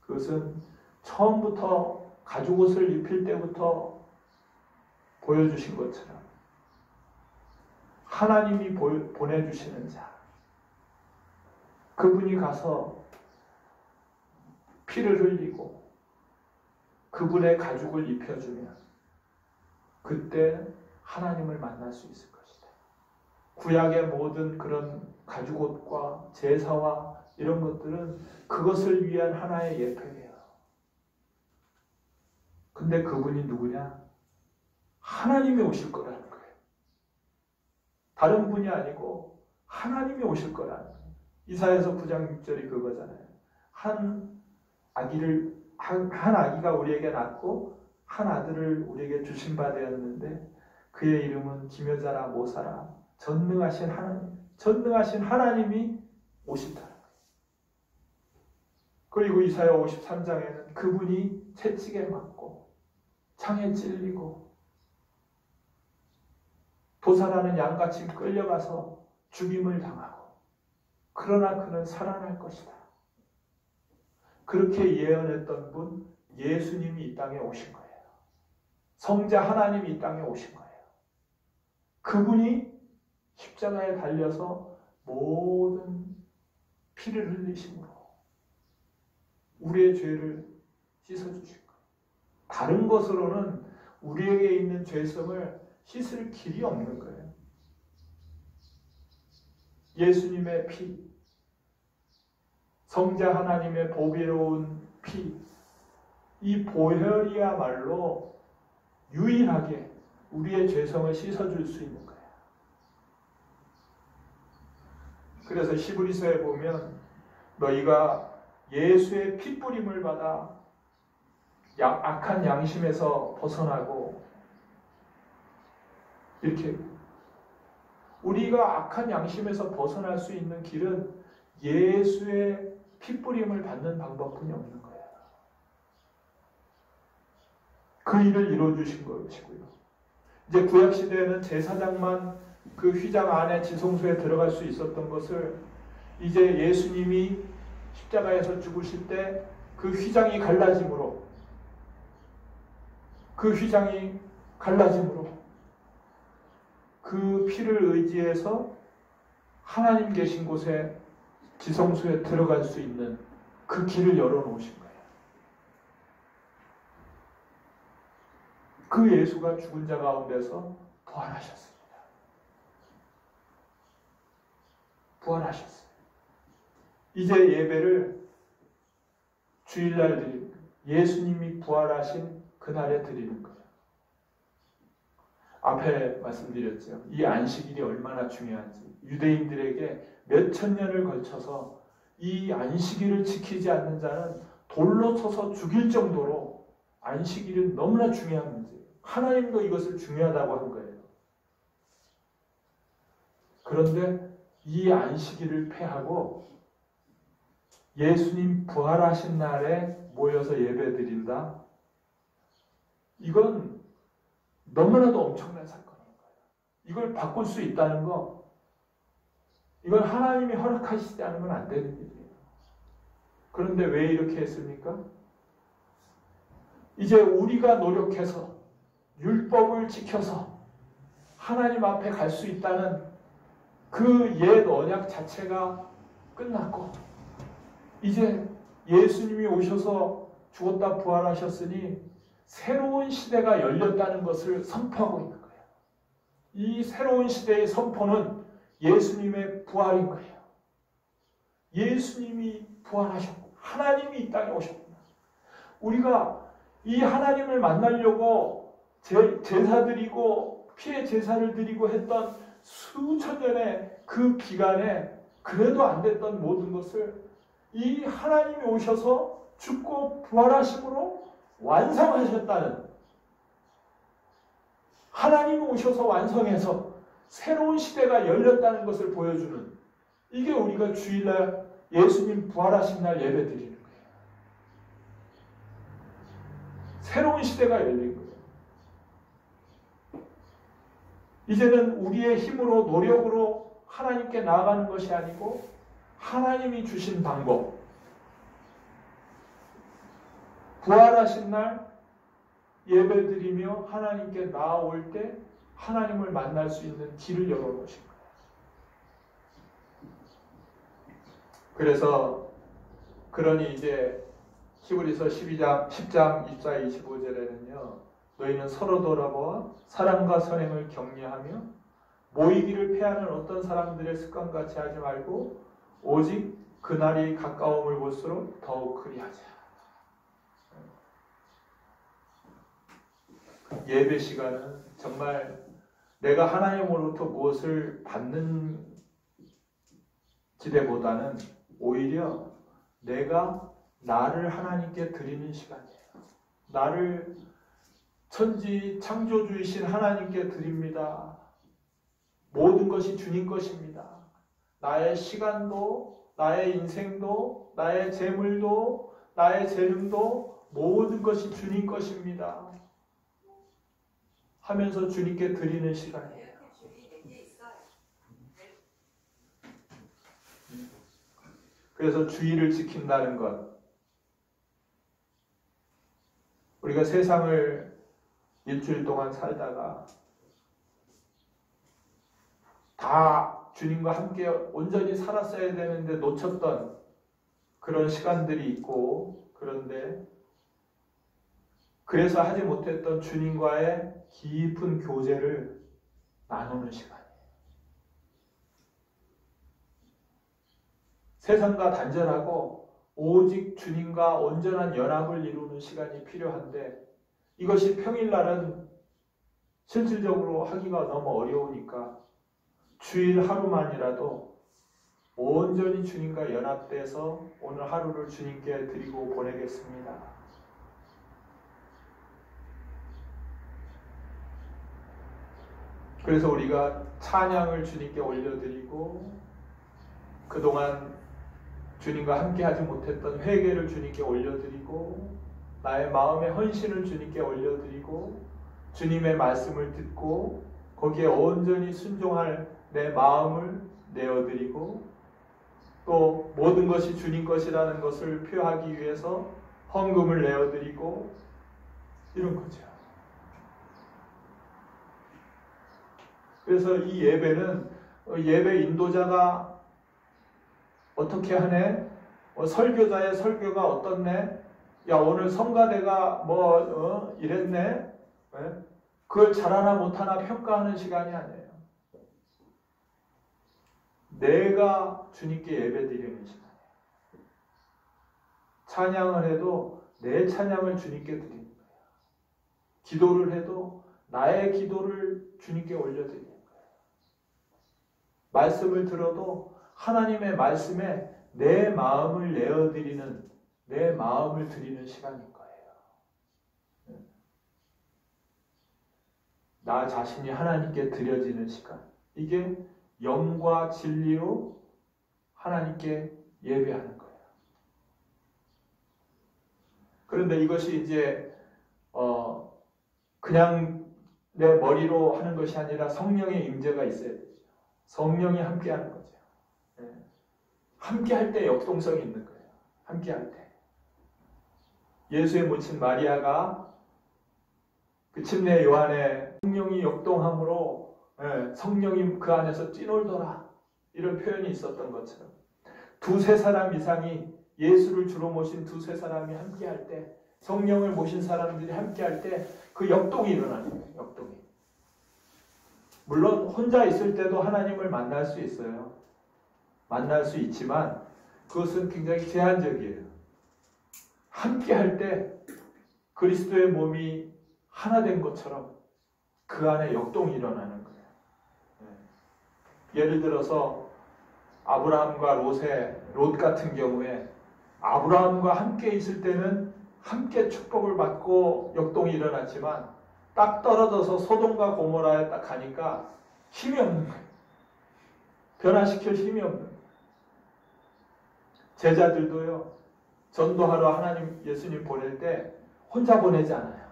그것은 처음부터 가죽옷을 입힐 때부터 보여주신 것처럼 하나님이 보내주시는 자, 그분이 가서 피를 흘리고 그분의 가죽을 입혀주면 그때 하나님을 만날 수 있을 것이다. 구약의 모든 그런 가죽옷과 제사와 이런 것들은 그것을 위한 하나의 예표예요. 근데 그분이 누구냐? 하나님이 오실 거라는 거예요. 다른 분이 아니고 하나님이 오실 거라는 거예요. 이사야서 9장 6절이 그거잖아요. 한 아기가 우리에게 낳고 한 아들을 우리에게 주신 바 되었는데 그의 이름은 기묘자라 모사라, 전능하신 하나님이 오신다. 그리고 이사야 53장에는 그분이 채찍에 맞고 창에 찔리고 도살하는 양같이 끌려가서 죽임을 당하고 그러나 그는 살아날 것이다. 그렇게 예언했던 분 예수님이 이 땅에 오신 거예요. 성자 하나님이 이 땅에 오신 거예요. 그분이 십자가에 달려서 모든 피를 흘리심으로 우리의 죄를 씻어주신 거예요. 다른 것으로는 우리에게 있는 죄성을 씻을 길이 없는 거예요. 예수님의 피, 성자 하나님의 보배로운 피, 이 보혈이야말로 유일하게 우리의 죄성을 씻어줄 수 있는 거예요. 그래서 히브리서에 보면 너희가 예수의 핏부림을 받아 악한 양심에서 벗어나고, 이렇게 우리가 악한 양심에서 벗어날 수 있는 길은 예수의 핏부림을 받는 방법뿐이 없는 거예요. 그 일을 이루어주신 것이고요. 이제 구약시대에는 제사장만 그 휘장 안에 지성소에 들어갈 수 있었던 것을 이제 예수님이 십자가에서 죽으실 때 그 휘장이 갈라짐으로 그 피를 의지해서 하나님 계신 곳에 지성소에 들어갈 수 있는 그 길을 열어놓으신 거예요. 그 예수가 죽은 자 가운데서 부활하셨습니다. 부활하셨어요. 이제 예배를 주일날 드리는 거예요. 예수님이 부활하신 그날에 드리는 거예요. 앞에 말씀드렸죠. 이 안식일이 얼마나 중요한지. 유대인들에게 몇천 년을 걸쳐서 이 안식일을 지키지 않는 자는 돌로 쳐서 죽일 정도로 안식일은 너무나 중요한 문제예요. 하나님도 이것을 중요하다고 한 거예요. 그런데 이 안식일을 폐하고 예수님 부활하신 날에 모여서 예배드린다? 이건 너무나도 엄청난 사건인 거예요. 이걸 바꿀 수 있다는 거, 이건 하나님이 허락하시지 않으면 안 되는 일이에요. 그런데 왜 이렇게 했습니까? 이제 우리가 노력해서 율법을 지켜서 하나님 앞에 갈 수 있다는 그 옛 언약 자체가 끝났고, 이제 예수님이 오셔서 죽었다 부활하셨으니 새로운 시대가 열렸다는 것을 선포하고 있는 거예요. 이 새로운 시대의 선포는 예수님의 부활인 거예요. 예수님이 부활하셨고 하나님이 이 땅에 오셨구나. 우리가 이 하나님을 만나려고 제사 드리고 피의 제사를 드리고 했던 수천 년의 그 기간에 그래도 안 됐던 모든 것을 이 하나님이 오셔서 죽고 부활하심으로 완성하셨다는, 하나님이 오셔서 완성해서 새로운 시대가 열렸다는 것을 보여주는, 이게 우리가 주일날 예수님 부활하신 날 예배 드리는 거예요. 새로운 시대가 열린 거예요. 이제는 우리의 힘으로 노력으로 하나님께 나아가는 것이 아니고 하나님이 주신 방법, 부활하신 날 예배드리며 하나님께 나아올 때 하나님을 만날 수 있는 길을 열어놓으신 거예요. 그래서 그러니 이제 히브리서 10장 24, 25절에는요. 너희는 서로 돌아보아 사랑과 선행을 격려하며 모이기를 패하는 어떤 사람들의 습관같이 하지 말고 오직 그날이 가까움을 볼수록 더욱 그리하자. 예배 시간은 정말 내가 하나님으로부터 무엇을 받는 지대보다는 오히려 내가 나를 하나님께 드리는 시간이에요. 나를 천지 창조주이신 하나님께 드립니다. 모든 것이 주님 것입니다. 나의 시간도, 나의 인생도, 나의 재물도, 나의 재능도 모든 것이 주님 것입니다. 하면서 주님께 드리는 시간이에요. 그래서 주의를 지킨다는 것, 우리가 세상을 일주일 동안 살다가 다 주님과 함께 온전히 살았어야 되는데 놓쳤던 그런 시간들이 있고, 그런데 그래서 하지 못했던 주님과의 깊은 교제를 나누는 시간이에요. 세상과 단절하고 오직 주님과 온전한 연합을 이루는 시간이 필요한데, 이것이 평일날은 실질적으로 하기가 너무 어려우니까 주일 하루만이라도 온전히 주님과 연합돼서 오늘 하루를 주님께 드리고 보내겠습니다. 그래서 우리가 찬양을 주님께 올려드리고, 그동안 주님과 함께 하지 못했던 회개를 주님께 올려드리고, 나의 마음의 헌신을 주님께 올려드리고, 주님의 말씀을 듣고 거기에 온전히 순종할 내 마음을 내어드리고, 또 모든 것이 주님 것이라는 것을 표하기 위해서 헌금을 내어드리고, 이런 거죠. 그래서 이 예배는 예배 인도자가 어떻게 하네? 설교자의 설교가 어떻네? 야, 오늘 성가대가 이랬네? 네? 그걸 잘하나 못하나 평가하는 시간이 아니에요. 내가 주님께 예배드리는 시간이에요. 찬양을 해도 내 찬양을 주님께 드리는 거예요. 기도를 해도 나의 기도를 주님께 올려드리는 거예요. 말씀을 들어도 하나님의 말씀에 내 마음을 내어드리는, 내 마음을 드리는 시간인 거예요. 나 자신이 하나님께 드려지는 시간. 이게 영과 진리로 하나님께 예배하는 거예요. 그런데 이것이 이제 그냥 내 머리로 하는 것이 아니라 성령의 임재가 있어야 되죠. 성령이 함께하는 거죠. 예. 함께할 때 역동성이 있는 거예요. 함께할 때. 예수의 모친 마리아가 그 침례 요한의 성령이 역동함으로 성령이 그 안에서 뛰놀더라 이런 표현이 있었던 것처럼 두세 사람 이상이 예수를 주로 모신 두세 사람이 함께할 때 성령을 모신 사람들이 함께할 때 그 역동이 일어나는 거예요. 역동이. 물론 혼자 있을 때도 하나님을 만날 수 있어요. 만날 수 있지만 그것은 굉장히 제한적이에요. 함께할 때 그리스도의 몸이 하나 된 것처럼 그 안에 역동이 일어나는 거예요. 예를 들어서 아브라함과 롯 같은 경우에 아브라함과 함께 있을 때는 함께 축복을 받고 역동이 일어났지만 딱 떨어져서 소돔과 고모라에 딱 가니까 힘이 없는 거예요. 변화시킬 힘이 없는 거예요. 제자들도요. 전도하러 하나님 예수님 보낼 때 혼자 보내지 않아요.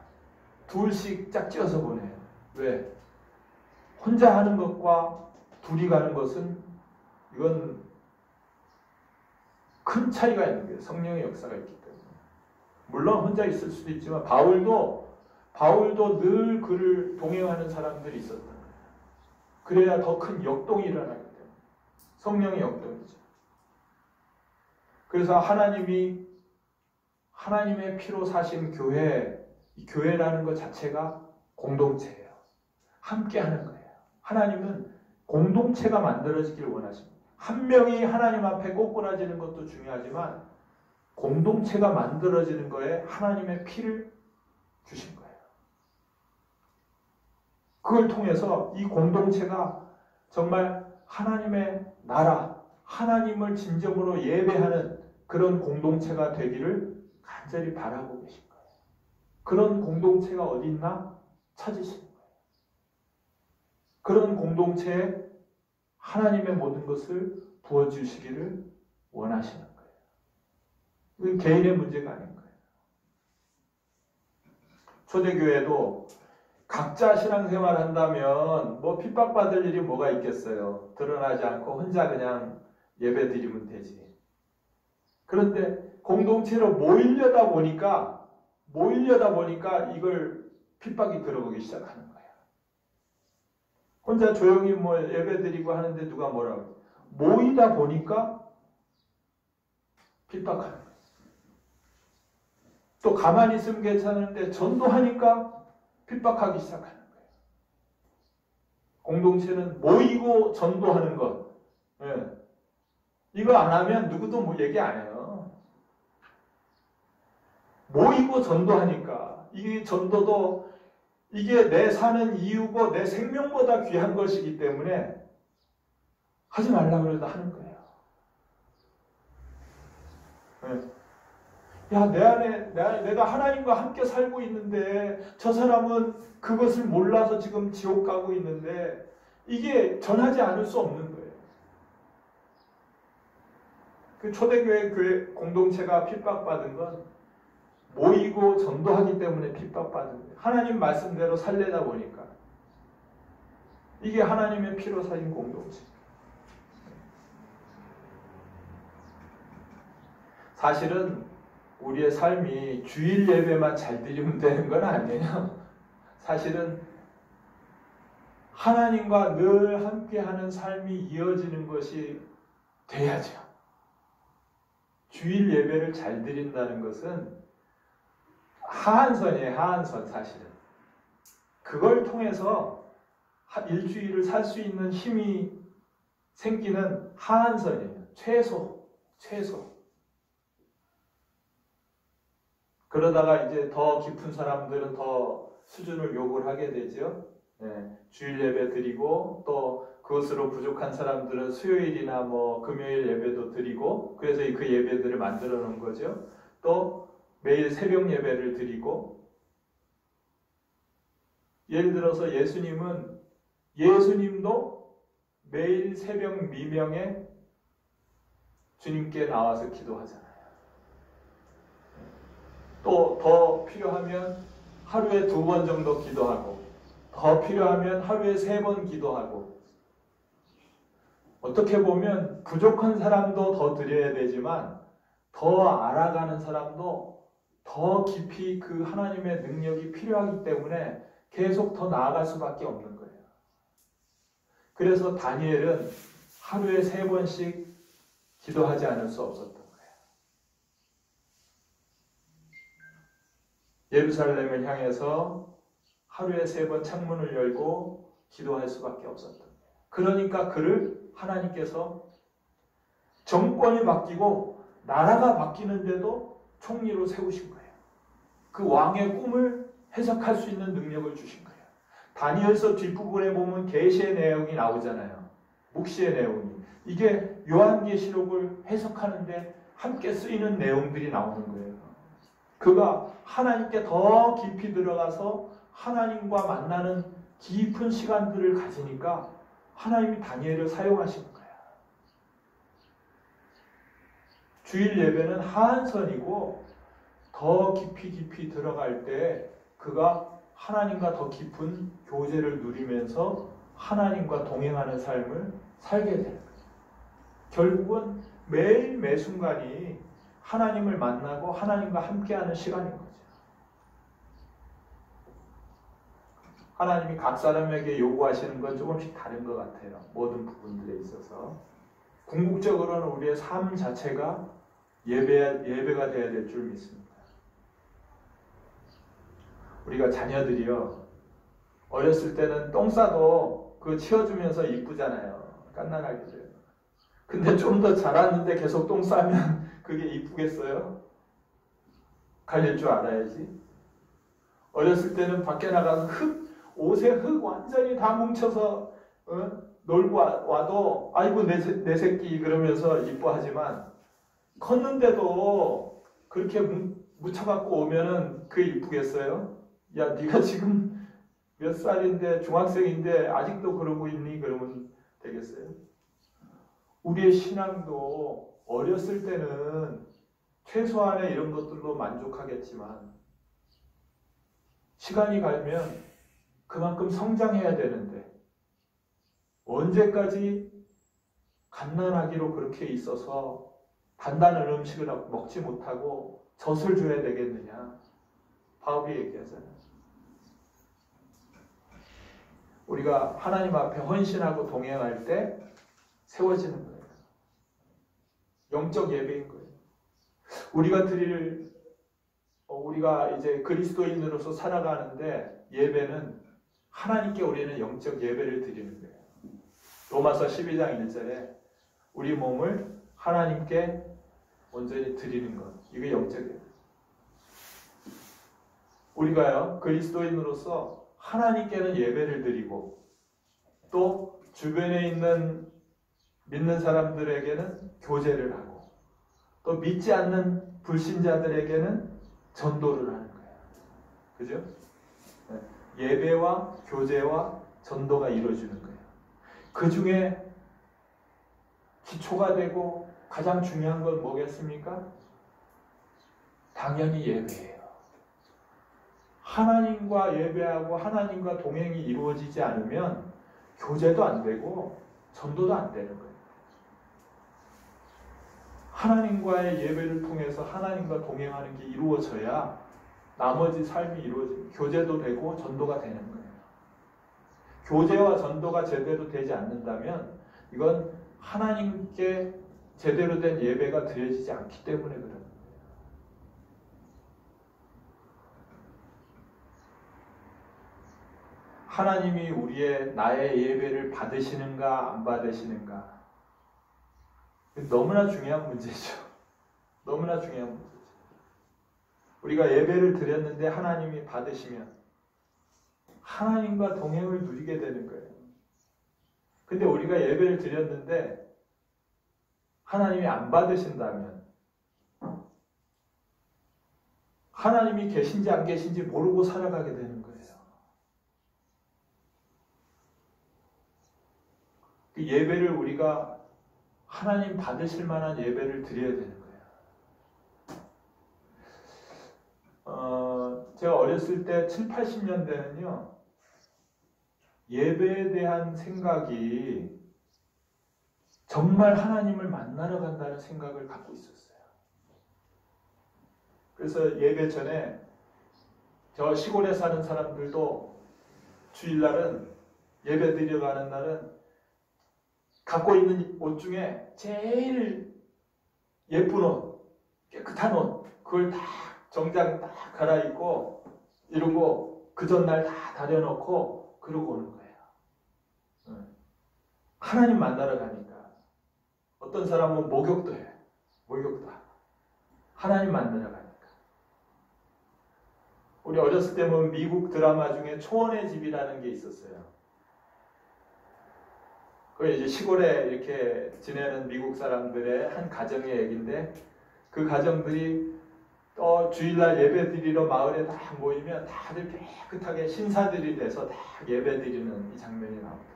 둘씩 짝지어서 보내요. 왜? 혼자 하는 것과 둘이 가는 것은 이건 큰 차이가 있는 거예요. 성령의 역사가 있기 때문에. 물론 혼자 있을 수도 있지만 바울도 늘 그를 동행하는 사람들이 있었던 거예요. 그래야 더 큰 역동이 일어나기 때문에. 성령의 역동이죠. 그래서 하나님의 피로 사신 교회, 이 교회라는 것 자체가 공동체예요. 함께하는 거예요. 하나님은 공동체가 만들어지길 원하십니다. 한 명이 하나님 앞에 꼬꾸라지는 것도 중요하지만 공동체가 만들어지는 거에 하나님의 피를 주신 거예요. 그걸 통해서 이 공동체가 정말 하나님의 나라, 하나님을 진정으로 예배하는 그런 공동체가 되기를 간절히 바라고 계신 거예요. 그런 공동체가 어디 있나 찾으시는 거예요. 그런 공동체에 하나님의 모든 것을 부어주시기를 원하시는 거예요. 이건 개인의 문제가 아닌 거예요. 초대교회도 각자 신앙생활 한다면 뭐 핍박받을 일이 뭐가 있겠어요. 드러나지 않고 혼자 그냥 예배 드리면 되지. 그런데 공동체로 모이려다 보니까 이걸 핍박이 들어오기 시작하는 거예요. 혼자 조용히 뭐 예배 드리고 하는데 누가 뭐라고 모이다 보니까 핍박하는 거예요. 또 가만히 있으면 괜찮은데 전도하니까 핍박하기 시작하는 거예요. 공동체는 모이고 전도하는 것. 이거 안 하면 누구도 뭐 얘기 안 해요. 모이고 전도하니까 이게 전도도 이게 내 사는 이유고 내 생명보다 귀한 것이기 때문에 하지 말라고 해도 하는 거예요. 야, 내 안에 내가 하나님과 함께 살고 있는데 저 사람은 그것을 몰라서 지금 지옥 가고 있는데 이게 전하지 않을 수 없는 거예요. 그 초대교회 교회 공동체가 핍박받은 건 모이고 전도하기 때문에 핍박받은 거예요. 하나님 말씀대로 살려다 보니까 이게 하나님의 피로 사신 공동체. 사실은 우리의 삶이 주일 예배만 잘 드리면 되는 건 아니에요. 사실은 하나님과 늘 함께하는 삶이 이어지는 것이 돼야죠. 주일 예배를 잘 드린다는 것은 하한선이에요. 하한선 사실은. 그걸 통해서 일주일을 살 수 있는 힘이 생기는 하한선이에요. 최소. 그러다가 이제 더 깊은 사람들은 더 수준을 요구를 하게 되죠. 주일 예배 드리고 또 그것으로 부족한 사람들은 수요일이나 뭐 금요일 예배도 드리고 그래서 그 예배들을 만들어 놓은 거죠. 또 매일 새벽 예배를 드리고 예를 들어서 예수님도 매일 새벽 미명에 주님께 나와서 기도하잖아요. 또 더 필요하면 하루에 2번 정도 기도하고, 더 필요하면 하루에 3번 기도하고, 어떻게 보면 부족한 사람도 더 드려야 되지만 더 알아가는 사람도 더 깊이 그 하나님의 능력이 필요하기 때문에 계속 더 나아갈 수밖에 없는 거예요. 그래서 다니엘은 하루에 3번씩 기도하지 않을 수 없었던 거예요. 예루살렘을 향해서 하루에 3번 창문을 열고 기도할 수밖에 없었던 거예요. 그러니까 그를 하나님께서 정권이 바뀌고 나라가 바뀌는데도 총리로 세우신 거예요. 그 왕의 꿈을 해석할 수 있는 능력을 주신 거예요. 다니엘서 뒷부분에 보면 계시의 내용이 나오잖아요. 묵시의 내용이. 이게 요한계시록을 해석하는데 함께 쓰이는 내용들이 나오는 거예요. 그가 하나님께 더 깊이 들어가서 하나님과 만나는 깊은 시간들을 가지니까 하나님이 다니엘을 사용하시는 거예요. 주일 예배는 한선이고 더 깊이 들어갈 때 그가 하나님과 더 깊은 교제를 누리면서 하나님과 동행하는 삶을 살게 되는 거예요. 결국은 매일 매 순간이 하나님을 만나고 하나님과 함께하는 시간인 거죠. 하나님이 각 사람에게 요구하시는 건 조금씩 다른 것 같아요. 모든 부분들에 있어서. 궁극적으로는 우리의 삶 자체가 예배가 되어야 될 줄 믿습니다. 우리가 자녀들이요, 어렸을 때는 똥 싸도 그거 치워주면서 이쁘잖아요. 깐난하게 돼요. 근데 좀 더 자랐는데 계속 똥 싸면 그게 이쁘겠어요? 갈릴 줄 알아야지. 어렸을 때는 밖에 나가서 옷에 흙 완전히 다 뭉쳐서 놀고 와도 아이고 내 새끼 그러면서 이뻐하지만 컸는데도 그렇게 묻혀갖고 오면은 그게 이쁘겠어요? 야, 네가 지금 몇 살인데 중학생인데 아직도 그러고 있니? 그러면 되겠어요? 우리의 신앙도 어렸을 때는 최소한의 이런 것들로 만족하겠지만 시간이 가면 그만큼 성장해야 되는데 언제까지 갓난아기로 그렇게 있어서 단단한 음식을 먹지 못하고 젖을 줘야 되겠느냐? 바울이 얘기하잖아요. 우리가 하나님 앞에 헌신하고 동행할 때 세워지는 거예요. 영적 예배인 거예요. 우리가 이제 그리스도인으로서 살아가는데 예배는 하나님께 우리는 영적 예배를 드리는 거예요. 로마서 12장 1절에 우리 몸을 하나님께 온전히 드리는 것. 이게 영적 예배. 우리가요, 그리스도인으로서 하나님께는 예배를 드리고 또 주변에 있는 믿는 사람들에게는 교제를 하고 또 믿지 않는 불신자들에게는 전도를 하는 거예요. 그죠? 예배와 교제와 전도가 이루어지는 거예요. 그 중에 기초가 되고 가장 중요한 건 뭐겠습니까? 당연히 예배예요. 하나님과 예배하고 하나님과 동행이 이루어지지 않으면 교제도 안 되고 전도도 안 되는 거예요. 하나님과의 예배를 통해서 하나님과 동행하는 게 이루어져야 나머지 삶이 이루어지고 교제도 되고 전도가 되는 거예요. 교제와 전도가 제대로 되지 않는다면 이건 하나님께 제대로 된 예배가 드려지지 않기 때문에 그런 거예요. 하나님이 나의 예배를 받으시는가 안 받으시는가, 너무나 중요한 문제죠. 너무나 중요한 문제죠. 우리가 예배를 드렸는데 하나님이 받으시면 하나님과 동행을 누리게 되는 거예요. 근데 우리가 예배를 드렸는데 하나님이 안 받으신다면 하나님이 계신지 안 계신지 모르고 살아가게 되는 거예요. 그 예배를 우리가 하나님 받으실 만한 예배를 드려야 되는 거예요. 제가 어렸을 때 7, 80년대는요. 예배에 대한 생각이 정말 하나님을 만나러 간다는 생각을 갖고 있었어요. 그래서 예배 전에 저 시골에 사는 사람들도 주일날은 예배 드리러 가는 날은 갖고 있는 옷 중에 제일 예쁜 옷, 깨끗한 옷, 그걸 다 정장 딱 갈아입고 이러고 그 전날 다 다려놓고 그러고 오는 거예요. 하나님 만나러 가니까. 어떤 사람은 목욕도 해. 목욕도 하고. 하나님 만나러 가니까. 우리 어렸을 때 보면 미국 드라마 중에 초원의 집이라는 게 있었어요. 그게 이제 시골에 이렇게 지내는 미국 사람들의 한 가정의 얘기인데 그 가정들이 주일날 예배 드리러 마을에 다 모이면 다들 깨끗하게 신사들이 돼서 다 예배 드리는 이 장면이 나옵니다.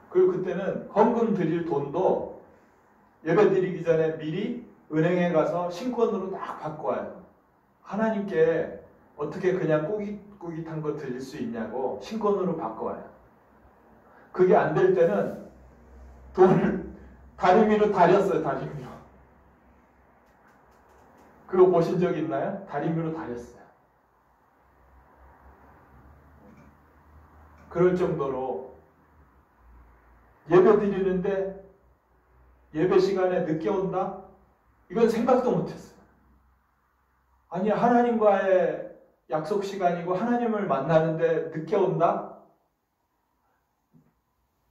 그리고 그때는 헌금 드릴 돈도 예배 드리기 전에 미리 은행에 가서 신권으로 딱 받고 와요. 하나님께 어떻게 그냥 꾸깃꾸깃한 거 드릴 수 있냐고 신권으로 받고 와요. 그게 안 될 때는 돈을 다리미로 다렸어요. 다리미로. 그거 보신 적 있나요? 다리미로 다렸어요. 그럴 정도로 예배 드리는데 예배 시간에 늦게 온다? 이건 생각도 못했어요. 아니 하나님과의 약속 시간이고 하나님을 만나는데 늦게 온다?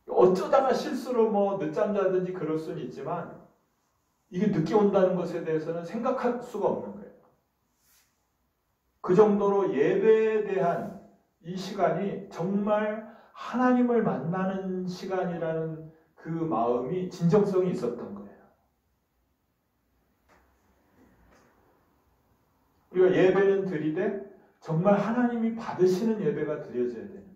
어쩌다가 실수로 뭐 늦잠 자든지 그럴 수는 있지만 이게 늦게 온다는 것에 대해서는 생각할 수가 없는 거예요. 그 정도로 예배에 대한 이 시간이 정말 하나님을 만나는 시간이라는 그 마음이 진정성이 있었던 거예요. 우리가 예배는 드리되 정말 하나님이 받으시는 예배가 드려져야 되는 거예요.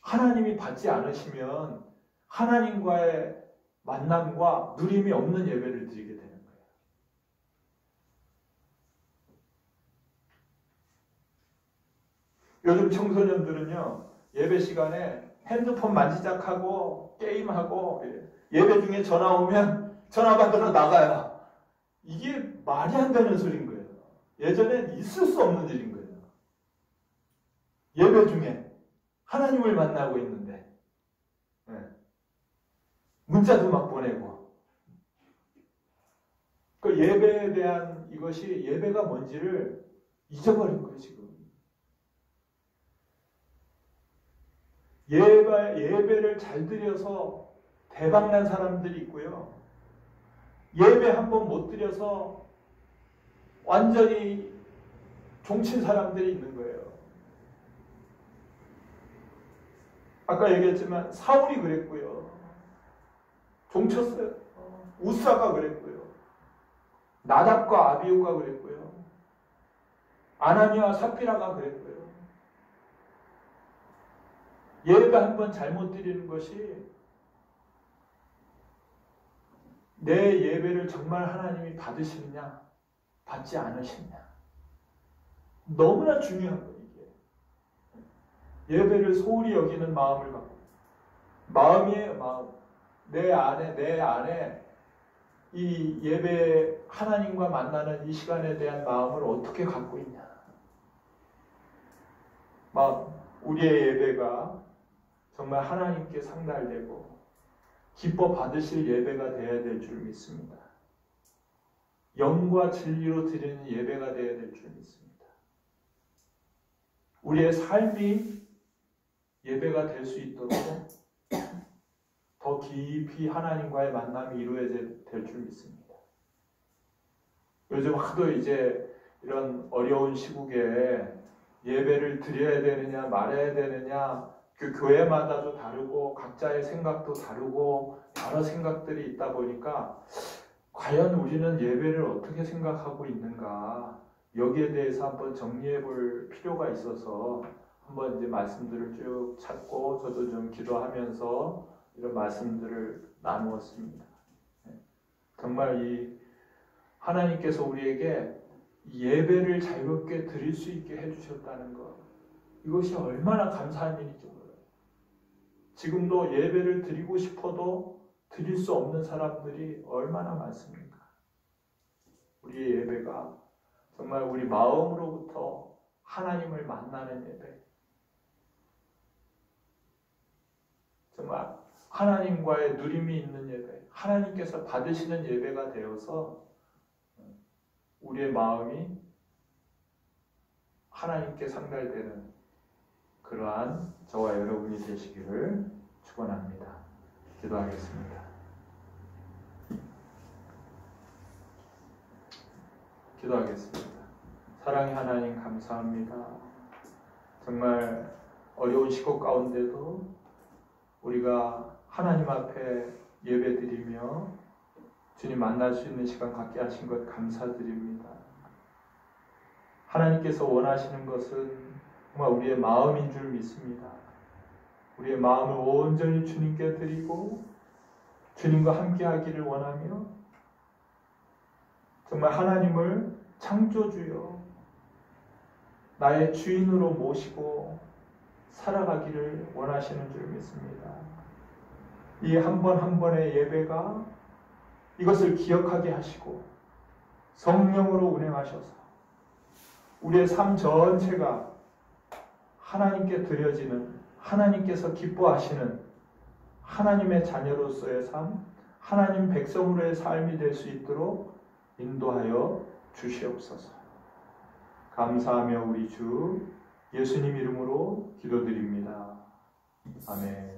하나님이 받지 않으시면 하나님과의 만남과 누림이 없는 예배를 드리게 되는 거예요. 요즘 청소년들은요, 예배 시간에 핸드폰 만지작하고 게임하고 예배 중에 전화 오면 전화 받으러 나가요. 이게 말이 안 되는 소리인 거예요. 예전엔 있을 수 없는 일인 거예요. 예배 중에 하나님을 만나고 있는데 문자도 막 보내고 그 예배에 대한 이것이 예배가 뭔지를 잊어버린 거예요. 지금 예배를 잘 드려서 대박난 사람들이 있고요. 예배 한 번 못 드려서 완전히 종친 사람들이 있는 거예요. 아까 얘기했지만 사울이 그랬고요. 종쳤어요. 우사가 그랬고요. 나답과 아비후가 그랬고요. 아나니아와 삽비라가 그랬고요. 예배 한 번 잘못 드리는 것이 내 예배를 정말 하나님이 받으시느냐, 받지 않으시느냐. 너무나 중요한 거예요, 이게. 예배를 소홀히 여기는 마음을 갖고. 마음이에요, 마음. 내 안에 이 예배, 하나님과 만나는 이 시간에 대한 마음을 어떻게 갖고 있냐. 우리의 예배가 정말 하나님께 상달되고 기뻐 받으실 예배가 되어야 될 줄 믿습니다. 영과 진리로 드리는 예배가 되어야 될 줄 믿습니다. 우리의 삶이 예배가 될 수 있도록 더 깊이 하나님과의 만남이 이루어져야 될 줄 믿습니다. 요즘 하도 이제 이런 어려운 시국에 예배를 드려야 되느냐 말아야 되느냐 그 교회마다도 다르고 각자의 생각도 다르고 여러 생각들이 있다 보니까 과연 우리는 예배를 어떻게 생각하고 있는가 여기에 대해서 한번 정리해 볼 필요가 있어서 한번 이제 말씀들을 쭉 찾고 저도 좀 기도하면서 이런 말씀들을 나누었습니다. 정말 이 하나님께서 우리에게 예배를 자유롭게 드릴 수 있게 해주셨다는 것, 이것이 얼마나 감사한 일인지 몰라요. 지금도 예배를 드리고 싶어도 드릴 수 없는 사람들이 얼마나 많습니까? 우리의 예배가 정말 우리 마음으로부터 하나님을 만나는 예배, 정말 하나님과의 누림이 있는 예배, 하나님께서 받으시는 예배가 되어서 우리의 마음이 하나님께 상달되는 그러한 저와 여러분이 되시기를 축원합니다. 기도하겠습니다. 기도하겠습니다. 사랑의 하나님 감사합니다. 정말 어려운 시국 가운데도 우리가 하나님 앞에 예배드리며 주님 만날 수 있는 시간 갖게 하신 것 감사드립니다. 하나님께서 원하시는 것은 정말 우리의 마음인 줄 믿습니다. 우리의 마음을 온전히 주님께 드리고 주님과 함께 하기를 원하며 정말 하나님을 창조주요 나의 주인으로 모시고 살아가기를 원하시는 줄 믿습니다. 이 한 번 한 번의 예배가 이것을 기억하게 하시고 성령으로 운행하셔서 우리의 삶 전체가 하나님께 드려지는, 하나님께서 기뻐하시는 하나님의 자녀로서의 삶, 하나님 백성으로의 삶이 될 수 있도록 인도하여 주시옵소서. 감사하며 우리 주 예수님 이름으로 기도드립니다. 아멘.